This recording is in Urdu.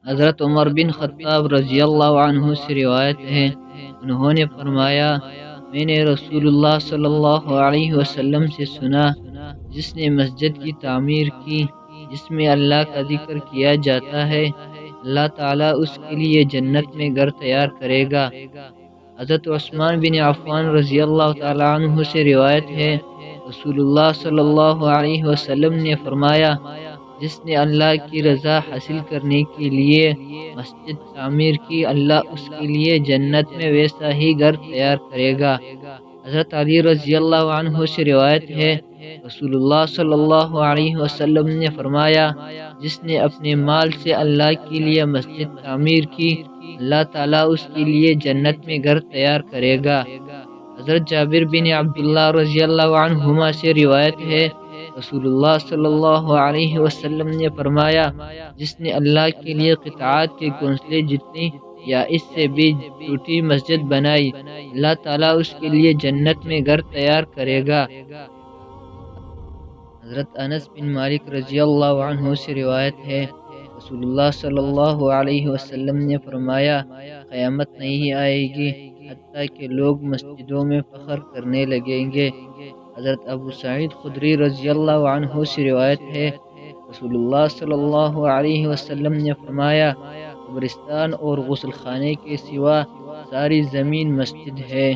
حضرت عمر بن خطاب رضی اللہ عنہ سے روایت ہے، انہوں نے فرمایا، میں نے رسول اللہ صلی اللہ علیہ وسلم سے سنا، جس نے مسجد کی تعمیر کی جس میں اللہ کا ذکر کیا جاتا ہے، اللہ تعالیٰ اس کے لیے جنت میں گھر تیار کرے گا۔ حضرت عثمان بن عفان رضی اللہ تعالیٰ عنہ سے روایت ہے، رسول اللہ صلی اللہ علیہ وسلم نے فرمایا، جس نے اللہ کی رضا حاصل کرنے کے لیے مسجد تعمیر کی، اللہ اس کے لیے جنت میں ویسا ہی گھر تیار کرے گا۔ حضرت علی رضی اللہ عنہ سے روایت ہے، رسول اللہ صلی اللہ علیہ وسلم نے فرمایا، جس نے اپنے مال سے اللہ کے لیے مسجد تعمیر کی، اللہ تعالیٰ اس کے لیے جنت میں گھر تیار کرے گا۔ حضرت جابر بن عبداللہ رضی اللہ عنہما سے روایت ہے، رسول اللہ صلی اللہ علیہ وسلم نے فرمایا، جس نے اللہ کے لیے قطعات کے گھونسلے جتنی یا اس سے بھی چھوٹی مسجد بنائی، اللہ تعالیٰ اس کے لیے جنت میں گھر تیار کرے گا۔ حضرت انس بن مالک رضی اللہ عنہ سے روایت ہے، رسول اللہ صلی اللہ علیہ وسلم نے فرمایا، قیامت نہیں آئے گی حتیٰ کہ لوگ مسجدوں میں فخر کرنے لگیں گے۔ حضرت ابو سعید خدری رضی اللہ عنہ سے روایت ہے، رسول اللہ صلی اللہ علیہ وسلم نے فرمایا، قبرستان اور غسل خانے کے سوا ساری زمین مسجد ہے۔